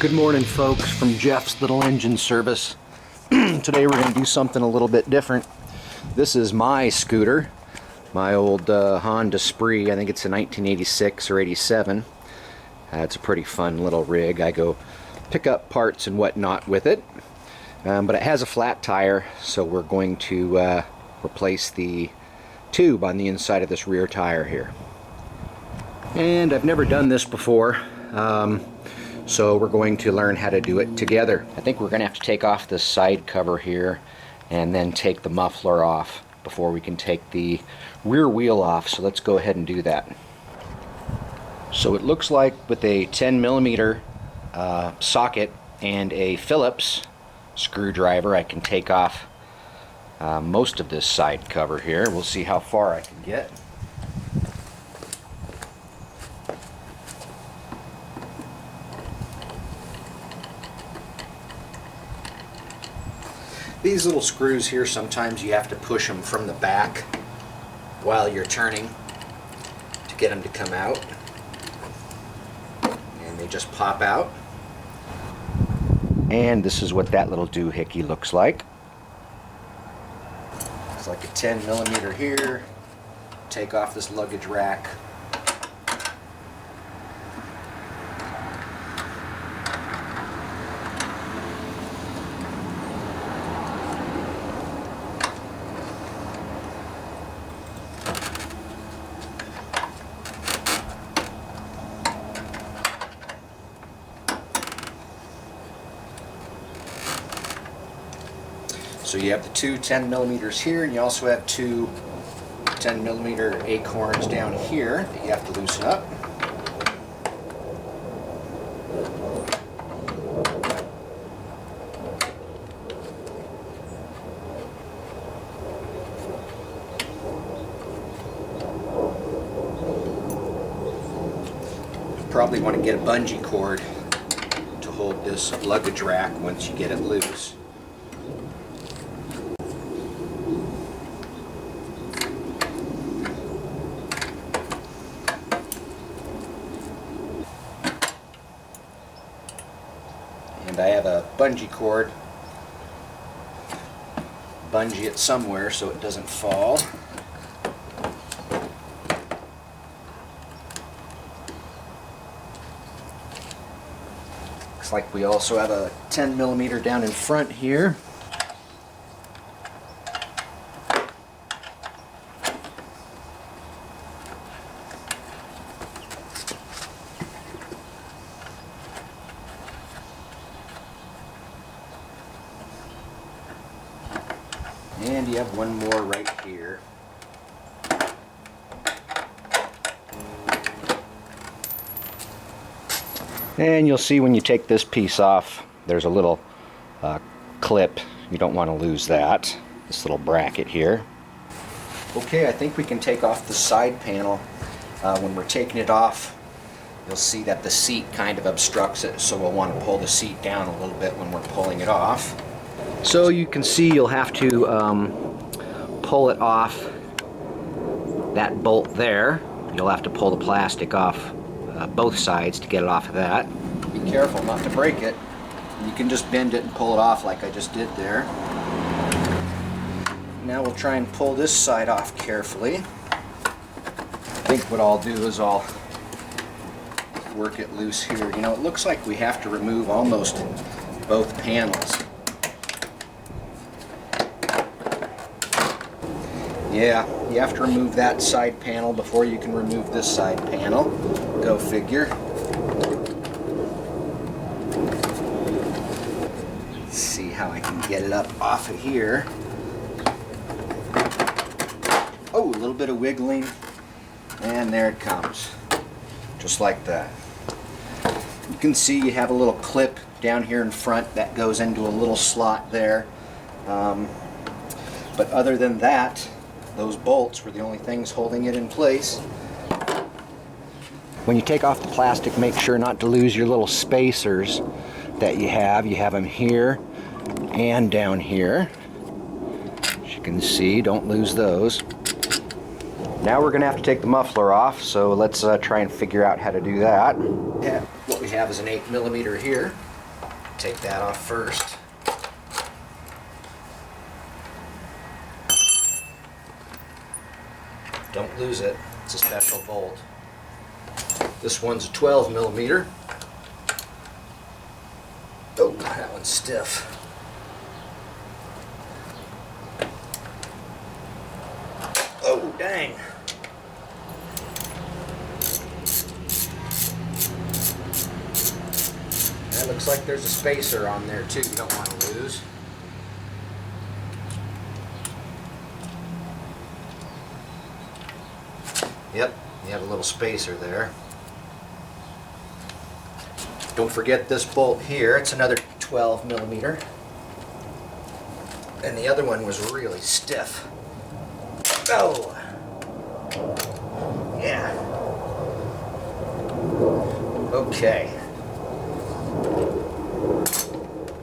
Good morning, folks, from Jeff's Little Engine Service. Today we're going to do something a little bit different. This is my scooter, my old Honda Spree. I think it's a 1986 or 87. It's a pretty fun little rig. I go pick up parts and whatnot with it. But it has a flat tire, so we're going to replace the tube on the inside of this rear tire here. And I've never done this before. So we're going to learn how to do it together. I think we're going to have to take off this side cover here and then take the muffler off before we can take the rear wheel off. So let's go ahead and do that. So it looks like with a 10mm socket and a Phillips screwdriver I can take off most of this side cover here. We'll see how far I can get. These little screws here, sometimes you have to push them from the back while you're turning to get them to come out. And they just pop out. And this is what that little doohickey looks like. It's like a 10mm here. Take off this luggage rack. So you have the two 10mm here, and you also have two 10mm acorns down here that you have to loosen up. You probably want to get a bungee cord to hold this luggage rack once you get it loose. And I have a bungee cord. Bungee it somewhere so it doesn't fall. Looks like we also have a 10mm down in front here. And you have one more right here. And you'll see when you take this piece off, there's a little clip. You don't want to lose that. This little bracket here. Okay, I think we can take off the side panel. When we're taking it off, you'll see that the seat kind of obstructs it, so we'll want to pull the seat down a little bit when we're pulling it off. So you can see you'll have to pull it off that bolt there. You'll have to pull the plastic off both sides to get it off of that. Be careful not to break it. You can just bend it and pull it off like I just did there. Now we'll try and pull this side off carefully. I think what I'll do is I'll work it loose here. You know, it looks like we have to remove almost both panels. Yeah, you have to remove that side panel before you can remove this side panel. Go figure. Let's see how I can get it up off of here. Oh, a little bit of wiggling. And there it comes. Just like that. You can see you have a little clip down here in front that goes into a little slot there. But other than that, those bolts were the only things holding it in place. When you take off the plastic, make sure not to lose your little spacers that you have. You have them here and down here. As you can see, don't lose those. Now we're going to have to take the muffler off, so let's try and figure out how to do that. Yeah, what we have is an 8mm here. Take that off first. Don't lose it. It's a special bolt. This one's a 12 millimeter. Oh, that one's stiff. Oh, dang. That looks like there's a spacer on there too, you don't want to lose. Yep, you have a little spacer there. Don't forget this bolt here, it's another 12 millimeter. And the other one was really stiff. Oh! Yeah. Okay.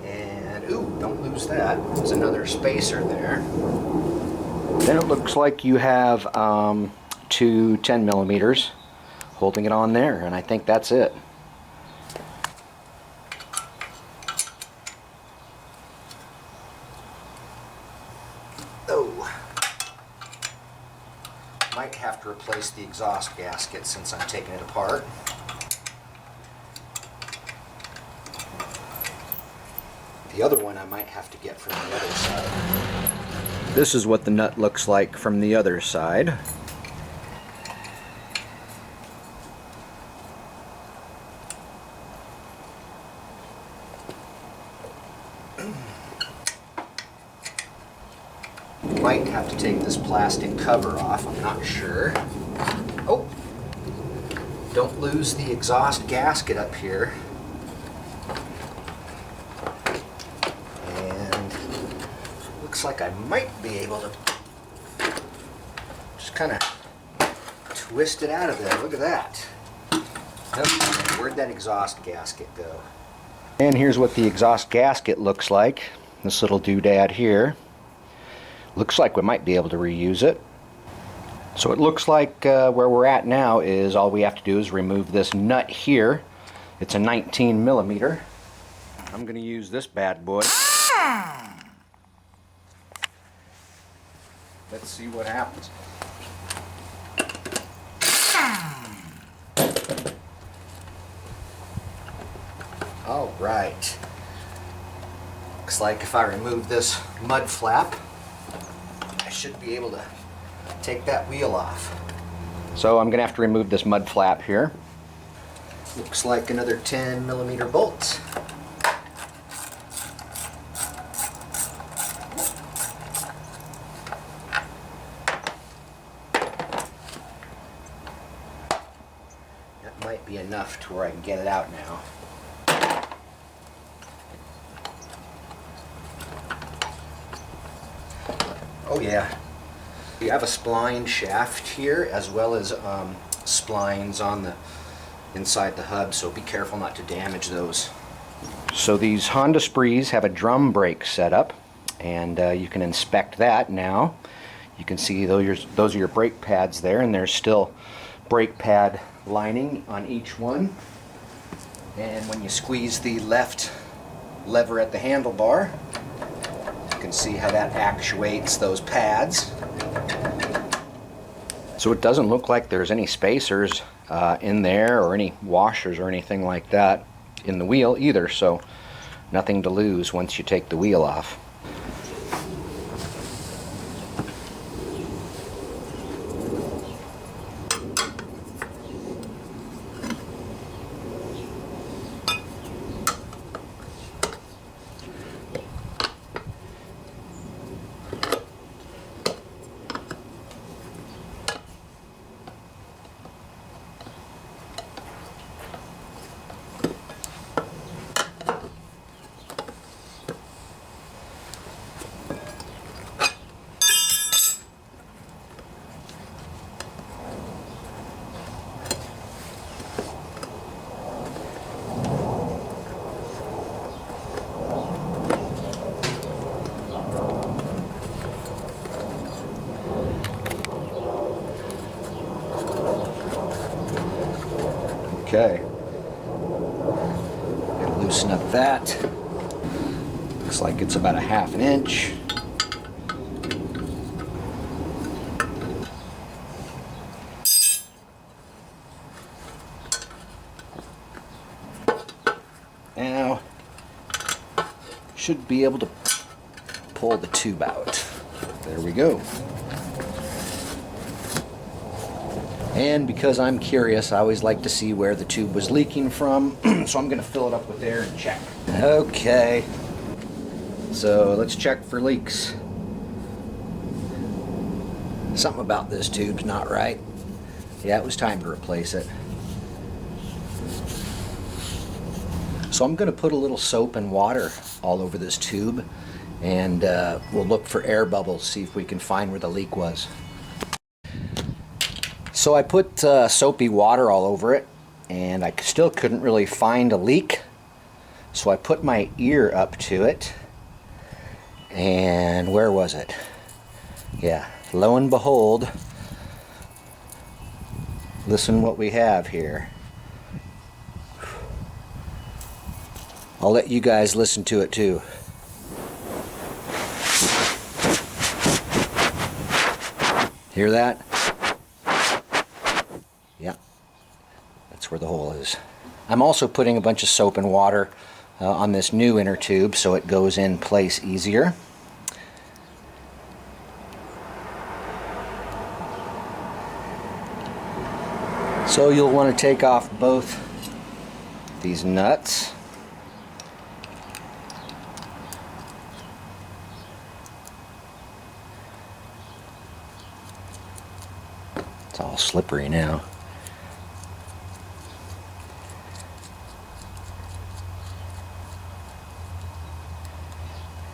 And, ooh, don't lose that. There's another spacer there. Then it looks like you have two 10 millimeters holding it on there, and I think that's it. Oh, might have to replace the exhaust gasket since I'm taking it apart. The other one I might have to get from the other side. This is what the nut looks like from the other side. Might have to take this plastic cover off, I'm not sure. Oh! Don't lose the exhaust gasket up here. And looks like I might be able to just kind of twist it out of there. Look at that. Okay, where'd that exhaust gasket go? And here's what the exhaust gasket looks like. This little doodad here. Looks like we might be able to reuse it. So it looks like where we're at now is all we have to do is remove this nut here. It's a 19 millimeter. I'm going to use this bad boy. Let's see what happens. All right. Looks like if I remove this mud flap, I should be able to take that wheel off. So I'm going to have to remove this mud flap here. Looks like another 10 millimeter bolts. That might be enough to where I can get it out now. Oh yeah, you have a spline shaft here as well as splines on the inside the hub, so be careful not to damage those. So these Honda Sprees have a drum brake setup, and you can inspect that now. You can see those are your brake pads there, and there's still brake pad lining on each one. And when you squeeze the left lever at the handlebar, you can see how that actuates those pads. So it doesn't look like there's any spacers in there or any washers or anything like that in the wheel either, so nothing to lose once you take the wheel off. Okay, gonna loosen up that. Looks like it's about a 1/2 inch. Now, should be able to pull the tube out. There we go. And because I'm curious, I always like to see where the tube was leaking from, so I'm going to fill it up with air and check. Okay, so let's check for leaks. Something about this tube's not right. Yeah, it was time to replace it. So I'm going to put a little soap and water all over this tube, and we'll look for air bubbles, see if we can find where the leak was. So I put soapy water all over it, and I still couldn't really find a leak. So I put my ear up to it, and where was it? Yeah, lo and behold, listen what we have here. I'll let you guys listen to it too. Hear that? Yeah, that's where the hole is. I'm also putting a bunch of soap and water on this new inner tube so it goes in place easier. So you'll want to take off both these nuts. It's all slippery now.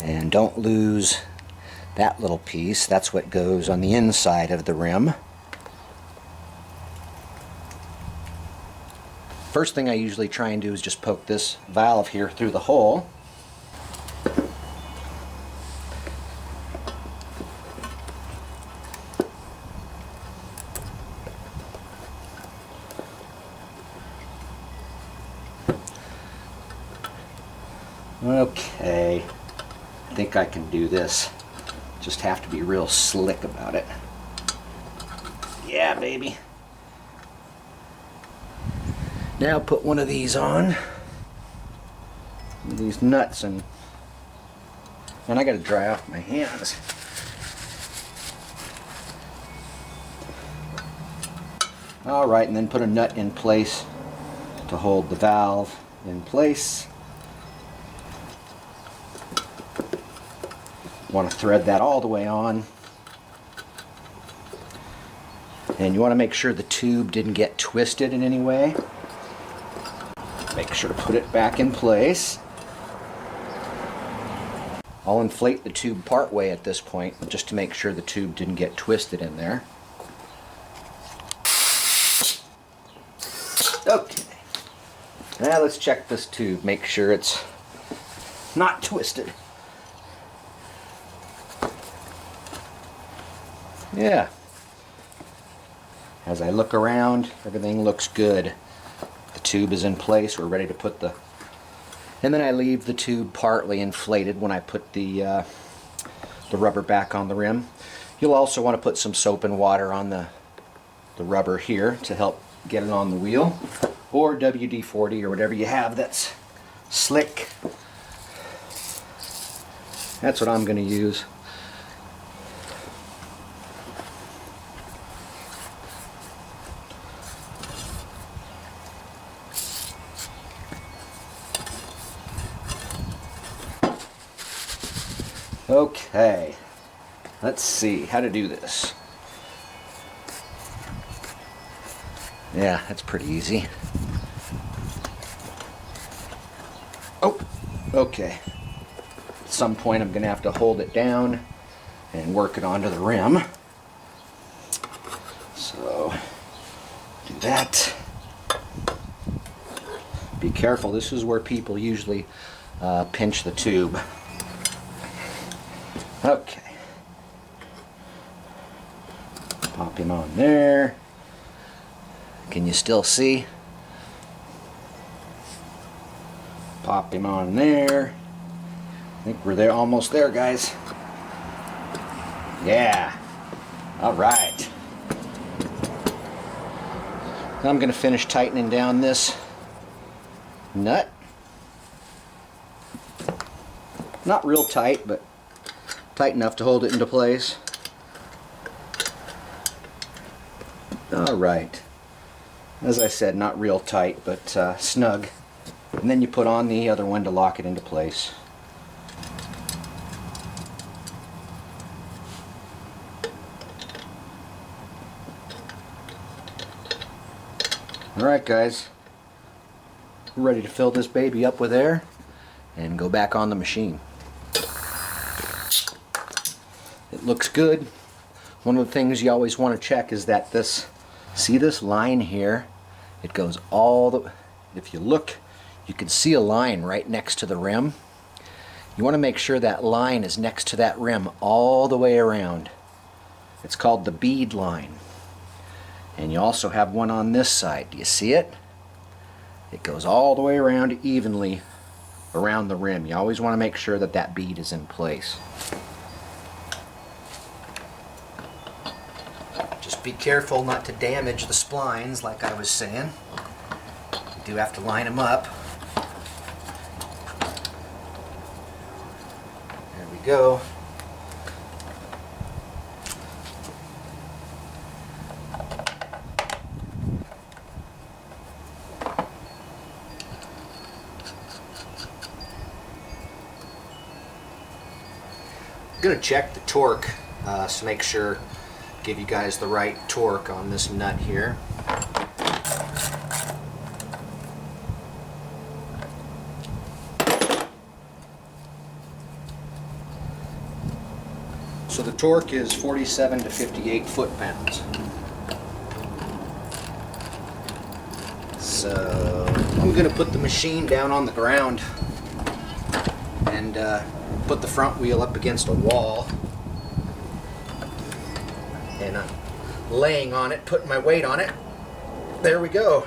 And don't lose that little piece. That's what goes on the inside of the rim. First thing I usually try and do is just poke this valve here through the hole. Okay, I think I can do this. Just have to be real slick about it. Yeah, baby. Now put one of these on. These nuts, and I gotta dry off my hands. Alright, and then put a nut in place to hold the valve in place. Want to thread that all the way on, and you want to make sure the tube didn't get twisted in any way. Make sure to put it back in place. I'll inflate the tube part way at this point just to make sure the tube didn't get twisted in there. Okay, now let's check this tube, make sure it's not twisted. Yeah, as I look around, everything looks good. The tube is in place, we're ready to put the, and then I leave the tube partly inflated when I put the rubber back on the rim. You'll also want to put some soap and water on the rubber here to help get it on the wheel, or WD-40 or whatever you have that's slick. That's what I'm going to use. Okay, let's see how to do this. Yeah, that's pretty easy. Oh, okay. At some point I'm going to have to hold it down and work it onto the rim. So, do that. Be careful, this is where people usually pinch the tube. Okay. Pop him on there. Can you still see? Pop him on there. I think we're there, almost there, guys. Yeah. All right. Now I'm going to finish tightening down this nut. Not real tight, but tight enough to hold it into place. All right. As I said, not real tight, but snug. And then you put on the other one to lock it into place. Alright guys, we're ready to fill this baby up with air and go back on the machine. It looks good. One of the things you always want to check is that see this line here? It goes all the, if you look, you can see a line right next to the rim. You want to make sure that line is next to that rim all the way around. It's called the bead line. And you also have one on this side. Do you see it? It goes all the way around evenly around the rim. You always want to make sure that that bead is in place. Just be careful not to damage the splines, like I was saying. You do have to line them up. There we go. I'm going to check the torque to make sure, give you guys the right torque on this nut here. So the torque is 47 to 58 foot-pounds. So I'm going to put the machine down on the ground and put the front wheel up against a wall, and I'm laying on it, putting my weight on it. There we go.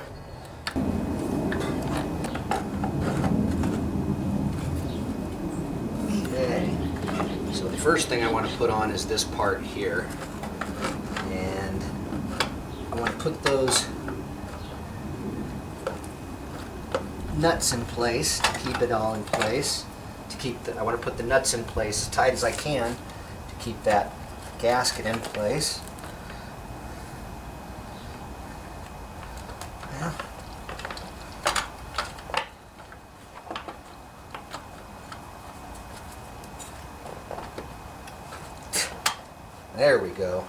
Okay, so the first thing I want to put on is this part here, and I want to put those nuts in place to keep it all in place. I want to put the nuts in place as tight as I can to keep that gasket in place. Yeah. There we go.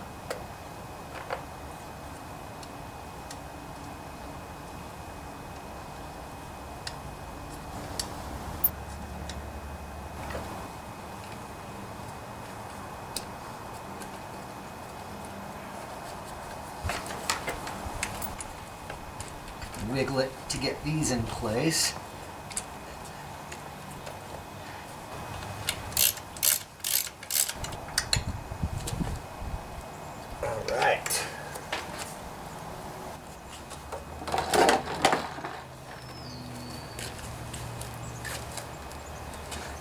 Wiggle it to get these in place. All right.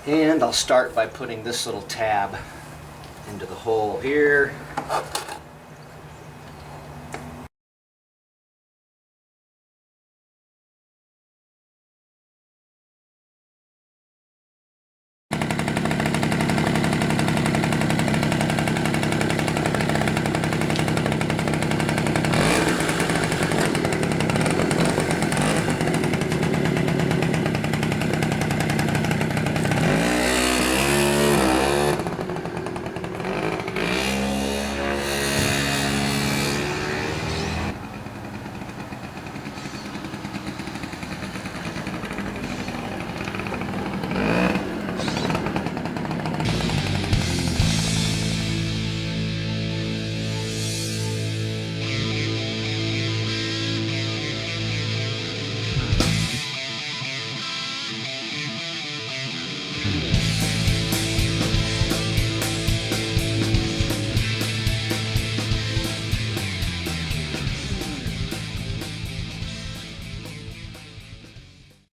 And I'll start by putting this little tab into the hole here.